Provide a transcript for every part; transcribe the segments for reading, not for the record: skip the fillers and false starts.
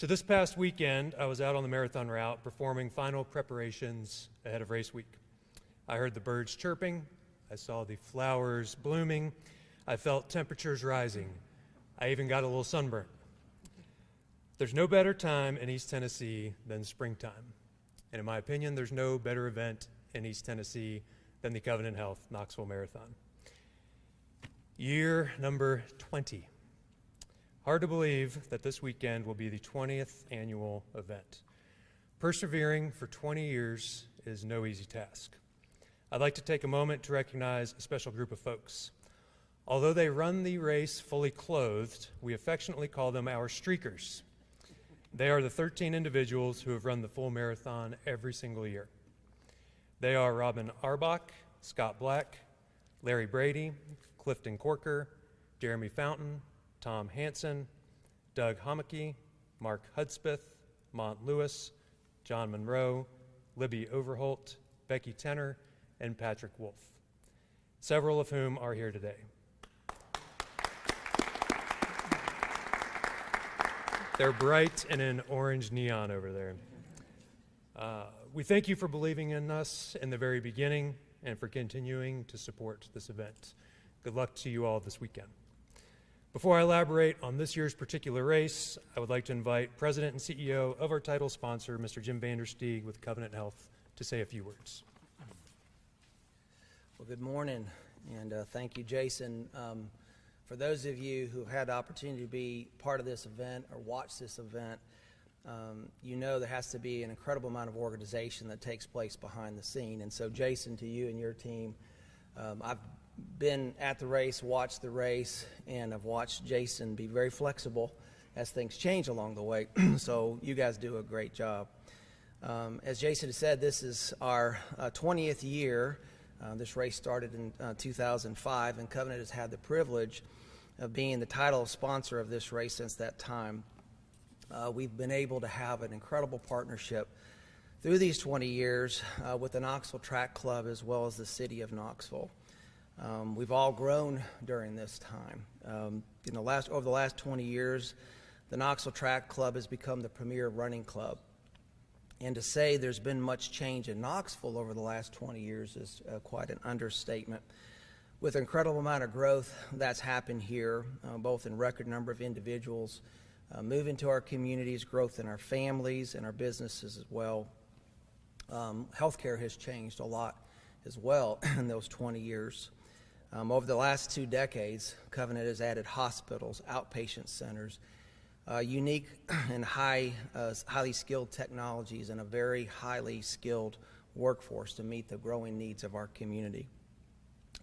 So this past weekend, I was out on the marathon route performing final preparations ahead of race week. I heard the birds chirping, I saw the flowers blooming, I felt temperatures rising. I even got a little sunburn. There's no better time in East Tennessee than springtime. And in my opinion, there's no better event in East Tennessee than the Covenant Health Knoxville Marathon. Year number 20. Hard to believe that this weekend will be the 20th annual event. Persevering for 20 years is no easy task. I'd like to take a moment to recognize a special group of folks. Although they run the race fully clothed, we affectionately call them our streakers. They are the 13 individuals who have run the full marathon every single year. They are Robin Arbach, Scott Black, Larry Brady, Clifton Corker, Jeremy Fountain, Tom Hansen, Doug Homeke, Mark Hudspeth, Mont Lewis, John Monroe, Libby Overholt, Becky Tenner, and Patrick Wolf, several of whom are here today. They're bright and in orange neon over there. We thank you for believing in us in the very beginning and for continuing to support this event. Good luck to you all this weekend. Before I elaborate on this year's particular race, I would like to invite President and CEO of our title sponsor, Mr. Jim Vandersteeg with Covenant Health, to say a few words. Well, good morning, and thank you, Jason. For those of you who had the opportunity to be part of this event or watch this event, you know there has to be an incredible amount of organization that takes place behind the scene. And so, Jason, to you and your team, I've been at the race, watched the race, and I've watched Jason be very flexible as things change along the way. So you guys do a great job. As Jason has said, this is our 20th year. This race started in 2005, and Covenant has had the privilege of being the title sponsor of this race since that time. We've been able to have an incredible partnership through these 20 years with the Knoxville Track Club as well as the city of Knoxville. We've all grown during this time. Over the last 20 years, the Knoxville Track Club has become the premier running club. And to say there's been much change in Knoxville over the last 20 years is quite an understatement. With an incredible amount of growth that's happened here, both in record number of individuals moving to our communities, growth in our families and our businesses as well. Healthcare has changed a lot as well in those 20 years. Over the last 2 decades, Covenant has added hospitals, outpatient centers, unique and highly skilled technologies, and a very highly skilled workforce to meet the growing needs of our community.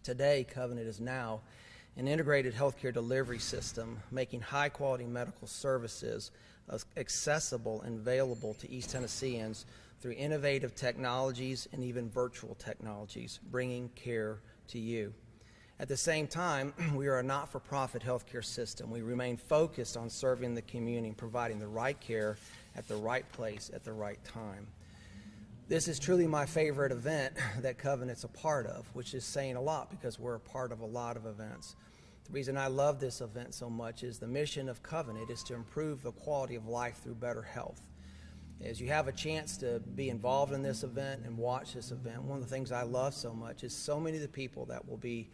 Today, Covenant is now an integrated healthcare delivery system, making high-quality medical services accessible and available to East Tennesseans through innovative technologies and even virtual technologies, bringing care to you. At the same time, we are a not-for-profit healthcare system. We remain focused on serving the community and providing the right care at the right place at the right time. This is truly my favorite event that Covenant's a part of, which is saying a lot because we're a part of a lot of events. The reason I love this event so much is the mission of Covenant is to improve the quality of life through better health. As you have a chance to be involved in this event and watch this event, one of the things I love so much is so many of the people that will be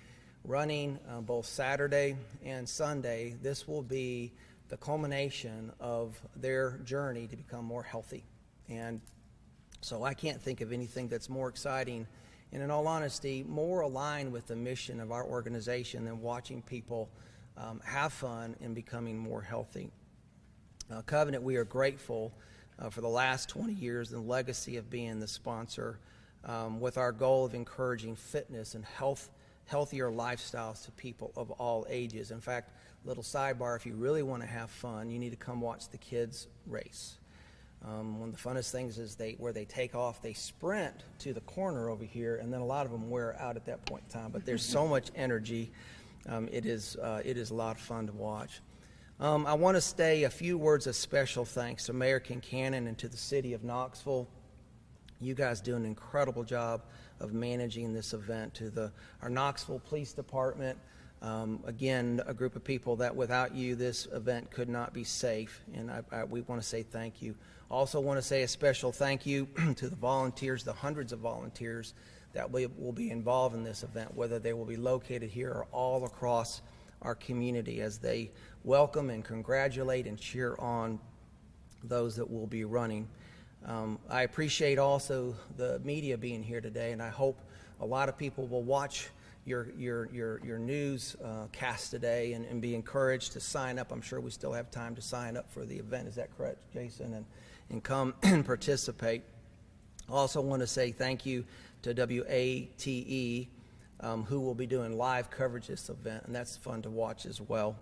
running both Saturday and Sunday. This will be the culmination of their journey to become more healthy. And so I can't think of anything that's more exciting and, in all honesty, more aligned with the mission of our organization than watching people have fun and becoming more healthy. Covenant, we are grateful for the last 20 years and the legacy of being the sponsor with our goal of encouraging fitness and healthier lifestyles to people of all ages. In fact, little sidebar, if you really want to have fun, you need to come watch the kids race. One of the funnest things is where they take off, they sprint to the corner over here, and then a lot of them wear out at that point in time. But there's so much energy. It is a lot of fun to watch. I want to say a few words of special thanks to Mayor Kincannon and to the city of Knoxville. You guys do an incredible job of managing this event. To our Knoxville Police Department, Again, a group of people that without you, this event could not be safe, and we want to say thank you. Also want to say a special thank you to the volunteers, the hundreds of volunteers that will be involved in this event, whether they will be located here or all across our community, as they welcome and congratulate and cheer on those that will be running. I appreciate also the media being here today, and I hope a lot of people will watch your news cast today and be encouraged to sign up. I'm sure we still have time to sign up for the event. Is that correct, Jason? And come and participate. I also want to say thank you to WATE, who will be doing live coverage of this event, and that's fun to watch as well.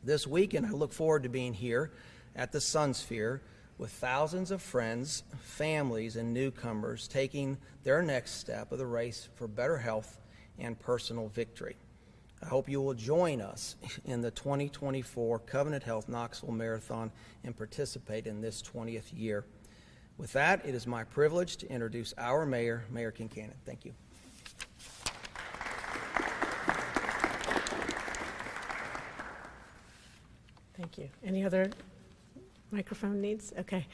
This weekend, I look forward to being here at the Sunsphere with thousands of friends, families, and newcomers taking their next step of the race for better health and personal victory. I hope you will join us in the 2024 Covenant Health Knoxville Marathon and participate in this 20th year. With that, it is my privilege to introduce our mayor, Mayor Kincannon. Thank you. Thank you. Any other microphone needs? Okay.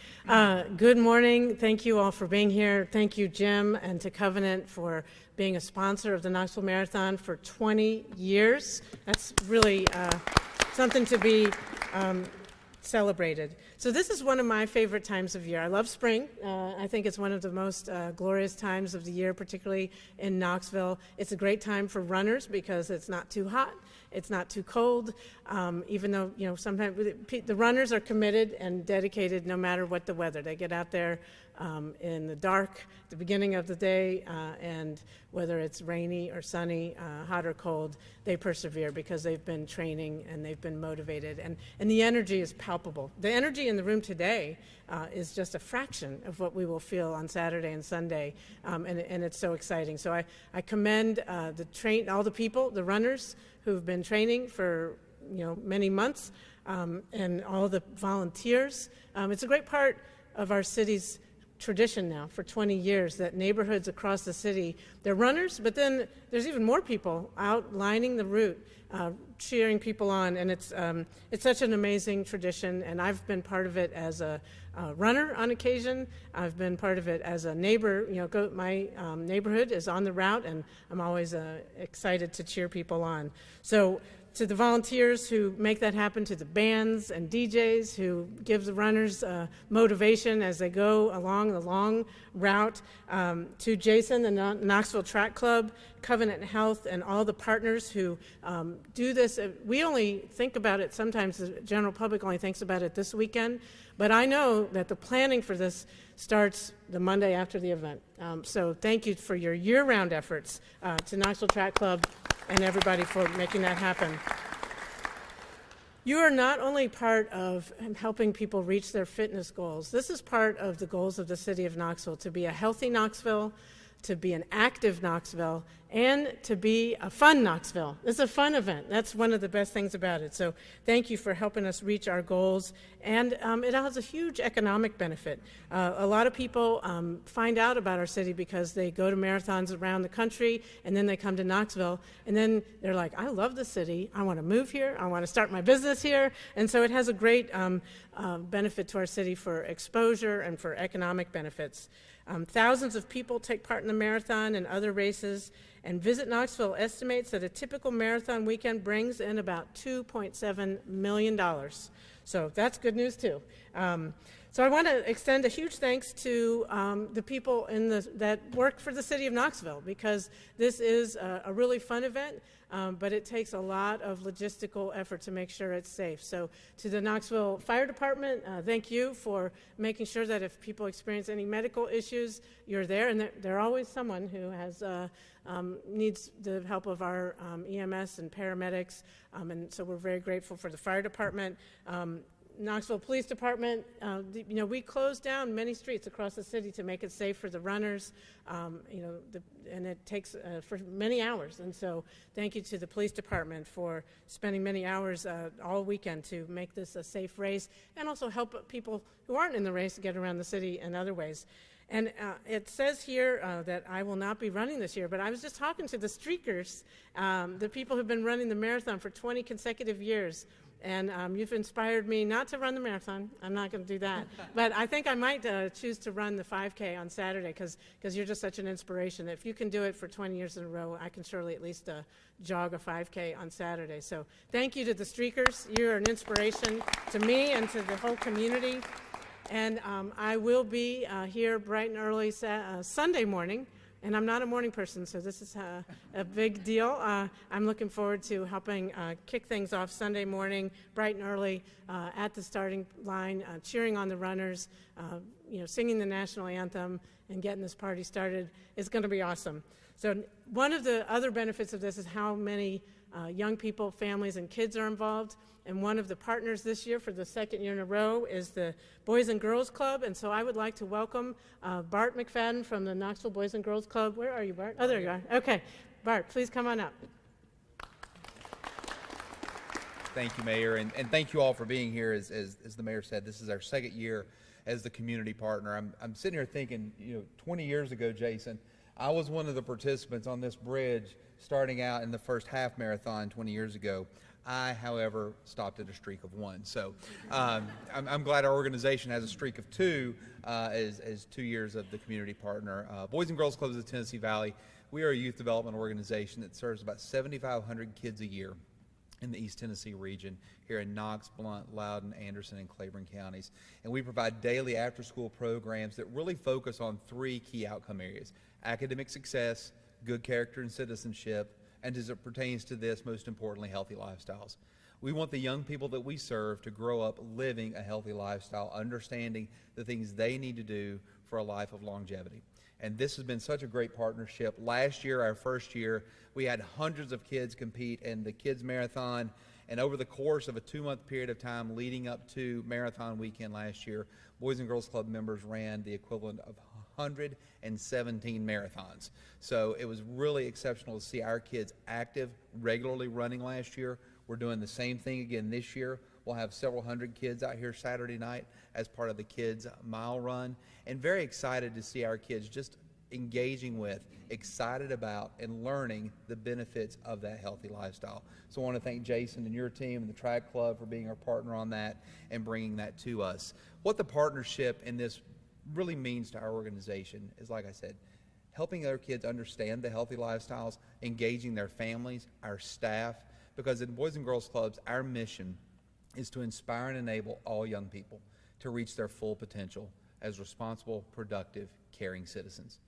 Good morning. Thank you all for being here. Thank you, Jim, and to Covenant for being a sponsor of the Knoxville Marathon for 20 years. That's really something to be celebrated. So this is one of my favorite times of year. I love spring. I think it's one of the most glorious times of the year, particularly in Knoxville. It's a great time for runners because it's not too hot. It's not too cold, even though, sometimes the runners are committed and dedicated no matter what the weather. They get out there in the dark, the beginning of the day, and whether it's rainy or sunny, hot or cold, they persevere because they've been training and they've been motivated. And the energy is palpable. The energy in the room today is just a fraction of what we will feel on Saturday and Sunday, and it's so exciting. So I commend all the people, the runners, who've been training for many months, and all the volunteers. It's a great part of our city's tradition now for 20 years that neighborhoods across the city, they're runners, but then there's even more people out lining the route, cheering people on, and it's such an amazing tradition, and I've been part of it as a runner on occasion. I've been part of it as a neighbor. My neighborhood is on the route, and I'm always excited to cheer people on. So to the volunteers who make that happen, to the bands and DJs who give the runners motivation as they go along the long route, to Jason, the Knoxville Track Club, Covenant Health, and all the partners who do this. We only think about it, sometimes the general public only thinks about it this weekend, but I know that the planning for this starts the Monday after the event. So thank you for your year-round efforts to Knoxville Track Club and everybody for making that happen. You are not only part of helping people reach their fitness goals. This is part of the goals of the city of Knoxville, to be a healthy Knoxville, to be an active Knoxville, and to be a fun Knoxville. It's a fun event. That's one of the best things about it. So thank you for helping us reach our goals. And it has a huge economic benefit. A lot of people find out about our city because they go to marathons around the country, and then they come to Knoxville, and then they're like, I love the city. I want to move here. I want to start my business here. And so it has a great benefit to our city for exposure and for economic benefits. Thousands of people take part in the marathon and other races, and Visit Knoxville estimates that a typical marathon weekend brings in about $2.7 million. So that's good news too. So I want to extend a huge thanks to the people that work for the city of Knoxville, because this is a really fun event, but it takes a lot of logistical effort to make sure it's safe. So to the Knoxville Fire Department, thank you for making sure that if people experience any medical issues, you're there, and there's always someone who has needs the help of our EMS and paramedics, and so we're very grateful for the fire department. Knoxville Police Department, we closed down many streets across the city to make it safe for the runners, and it takes for many hours. And so thank you to the police department for spending many hours all weekend to make this a safe race and also help people who aren't in the race get around the city in other ways. And it says here that I will not be running this year, but I was just talking to the streakers, the people who've been running the marathon for 20 consecutive years. And you've inspired me not to run the marathon. I'm not going to do that. But I think I might choose to run the 5K on Saturday because you're just such an inspiration. If you can do it for 20 years in a row, I can surely at least jog a 5K on Saturday. So thank you to the streakers. You're an inspiration to me and to the whole community. And I will be here bright and early Sunday morning. And I'm not a morning person, so this is a big deal. I'm looking forward to helping kick things off Sunday morning, bright and early, at the starting line, cheering on the runners, singing the national anthem, and getting this party started. It's going to be awesome. So one of the other benefits of this is how many young people, families, and kids are involved. And one of the partners this year for the second year in a row is the Boys and Girls Club. And so I would like to welcome Bart McFadden from the Knoxville Boys and Girls Club. Where are you, Bart? Oh, there you are. Okay. Bart, please come on up. Thank you, Mayor, and thank you all for being here. As the Mayor said, this is our second year as the community partner. I'm sitting here thinking, 20 years ago, Jason, I was one of the participants on this bridge starting out in the first half marathon 20 years ago. I, however, stopped at a streak of 1. So I'm glad our organization has a streak of 2 as 2 years of the community partner. Boys and Girls Clubs of the Tennessee Valley, we are a youth development organization that serves about 7,500 kids a year in the East Tennessee region here in Knox, Blount, Loudoun, Anderson, and Claiborne counties. And we provide daily after-school programs that really focus on 3 key outcome areas: academic success, good character and citizenship, and as it pertains to this, most importantly, healthy lifestyles. We want the young people that we serve to grow up living a healthy lifestyle, understanding the things they need to do for a life of longevity. And this has been such a great partnership. Last year, our first year, we had hundreds of kids compete in the Kids Marathon. And over the course of a 2-month period of time leading up to Marathon Weekend last year, Boys and Girls Club members ran the equivalent of 117 marathons. So it was really exceptional to see our kids active, regularly running last year. We're doing the same thing again this year. We'll have several hundred kids out here Saturday night as part of the Kids Mile Run. And very excited to see our kids just engaging with, excited about, and learning the benefits of that healthy lifestyle. So I want to thank Jason and your team and the Track Club for being our partner on that and bringing that to us. What the partnership in this really means to our organization is, like I said, helping other kids understand the healthy lifestyles, engaging their families, our staff, because in Boys and Girls Clubs, our mission is to inspire and enable all young people to reach their full potential as responsible, productive, caring citizens.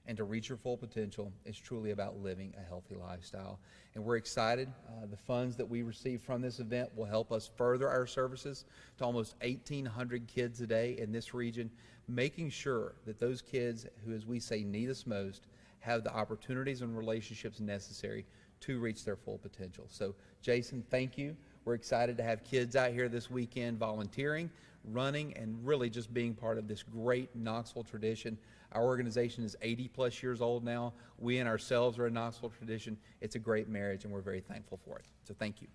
And to reach your full potential is truly about living a healthy lifestyle. And we're excited. The funds that we receive from this event will help us further our services to almost 1,800 kids a day in this region, making sure that those kids who, as we say, need us most, have the opportunities and relationships necessary to reach their full potential. So, Jason, thank you. We're excited to have kids out here this weekend volunteering, running, and really just being part of this great Knoxville tradition. Our organization is 80-plus years old now. We and ourselves are a Knoxville tradition. It's a great marriage, and we're very thankful for it. So thank you.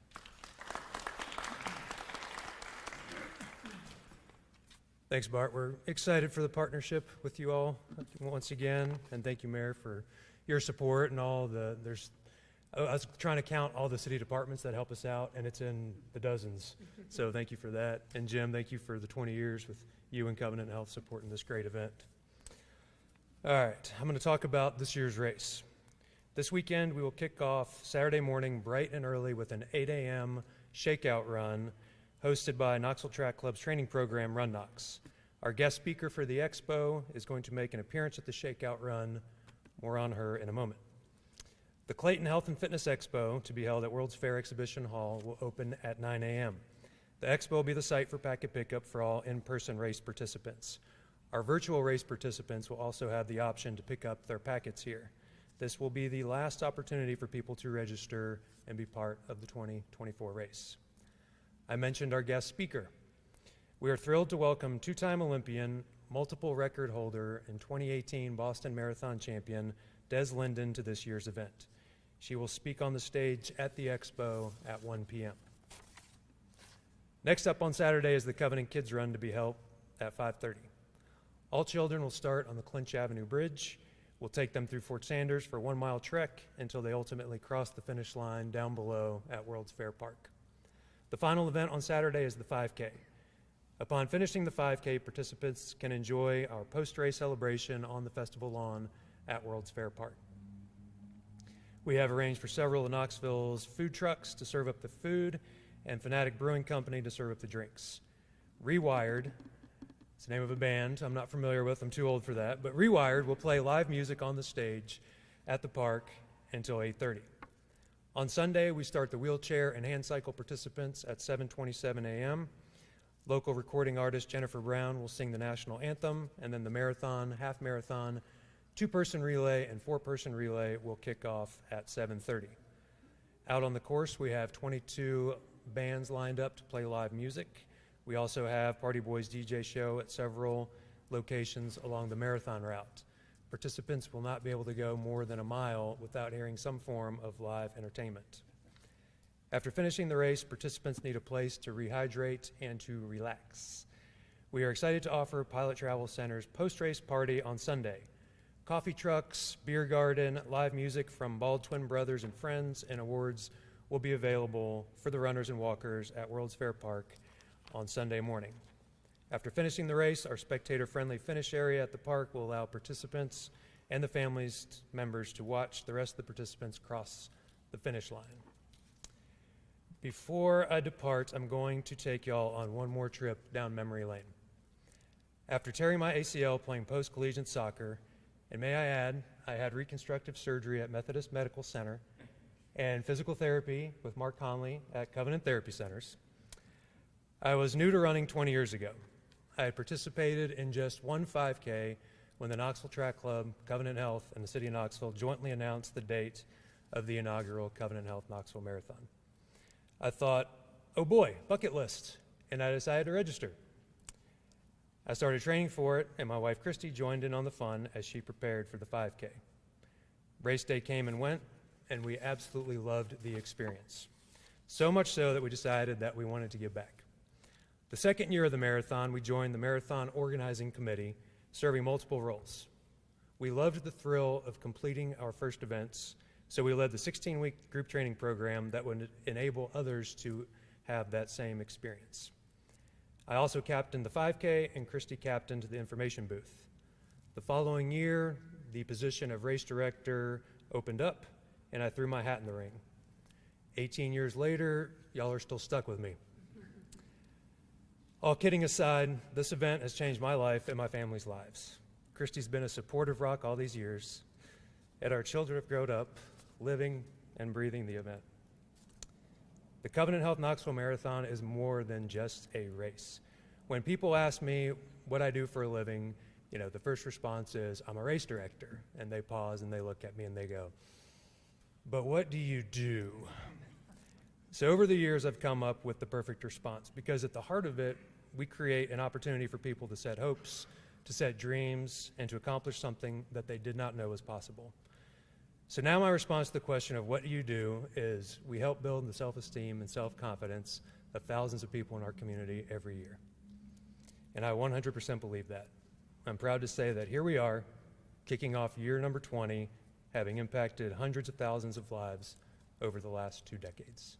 Thanks, Bart. We're excited for the partnership with you all once again, and thank you, Mayor, for your support and all the, I was trying to count all the city departments that help us out, and it's in the dozens. So thank you for that. And Jim, thank you for the 20 years with you and Covenant Health supporting this great event. All right, I'm going to talk about this year's race. This weekend, we will kick off Saturday morning bright and early with an 8 a.m. shakeout run hosted by Knoxville Track Club's training program, Run Knox. Our guest speaker for the expo is going to make an appearance at the shakeout run. More on her in a moment. The Clayton Health and Fitness Expo, to be held at World's Fair Exhibition Hall, will open at 9 a.m. The expo will be the site for packet pickup for all in-person race participants. Our virtual race participants will also have the option to pick up their packets here. This will be the last opportunity for people to register and be part of the 2024 race. I mentioned our guest speaker. We are thrilled to welcome two-time Olympian, multiple record holder, and 2018 Boston Marathon champion Des Linden to this year's event. She will speak on the stage at the expo at 1 p.m. Next up on Saturday is the Covenant Kids Run to be held at 5:30. All children will start on the Clinch Avenue Bridge. We'll take them through Fort Sanders for a 1-mile trek until they ultimately cross the finish line down below at World's Fair Park. The final event on Saturday is the 5K. Upon finishing the 5K, participants can enjoy our post-race celebration on the festival lawn at World's Fair Park. We have arranged for several of Knoxville's food trucks to serve up the food and Fanatic Brewing Company to serve up the drinks. Rewired, it's the name of a band I'm not familiar with, I'm too old for that, but Rewired will play live music on the stage at the park until 8:30. On Sunday, we start the wheelchair and hand cycle participants at 7:27 a.m. Local recording artist Jennifer Brown will sing the national anthem, and then the marathon, half marathon, 2-person relay, and 4-person relay will kick off at 7:30. Out on the course, we have 22 bands lined up to play live music. We also have Party Boys DJ show at several locations along the marathon route. Participants will not be able to go more than a mile without hearing some form of live entertainment. After finishing the race, participants need a place to rehydrate and to relax. We are excited to offer Pilot Travel Center's post-race party on Sunday. Coffee trucks, beer garden, live music from Bald Twin Brothers and Friends, and awards will be available for the runners and walkers at World's Fair Park on Sunday morning. After finishing the race, our spectator-friendly finish area at the park will allow participants and the families members to watch the rest of the participants cross the finish line. Before I depart, I'm going to take y'all on one more trip down memory lane. After tearing my ACL playing post-collegiate soccer, and may I add, I had reconstructive surgery at Methodist Medical Center and physical therapy with Mark Conley at Covenant Therapy Centers, I was new to running 20 years ago. I had participated in just one 5K when the Knoxville Track Club, Covenant Health, and the City of Knoxville jointly announced the date of the inaugural Covenant Health Knoxville Marathon. I thought, oh boy, bucket list, and I decided to register. I started training for it, and my wife Christy joined in on the fun as she prepared for the 5K. Race day came and went, and we absolutely loved the experience. So much so that we decided that we wanted to give back. The second year of the marathon, we joined the Marathon Organizing Committee, serving multiple roles. We loved the thrill of completing our first events, so we led the 16-week group training program that would enable others to have that same experience. I also captained the 5K, and Christy captained the information booth. The following year, the position of race director opened up, and I threw my hat in the ring. 18 years later, y'all are still stuck with me. All kidding aside, this event has changed my life and my family's lives. Christy's been a supportive rock all these years, and our children have grown up living and breathing the event. The Covenant Health Knoxville Marathon is more than just a race. When people ask me what I do for a living, the first response is, I'm a race director. And they pause and they look at me and they go, but what do you do? So over the years, I've come up with the perfect response, because at the heart of it, we create an opportunity for people to set hopes, to set dreams, and to accomplish something that they did not know was possible. So now my response to the question of what do you do is we help build the self-esteem and self-confidence of thousands of people in our community every year. And I 100% believe that. I'm proud to say that here we are, kicking off year number 20, having impacted hundreds of thousands of lives over the last 2 decades.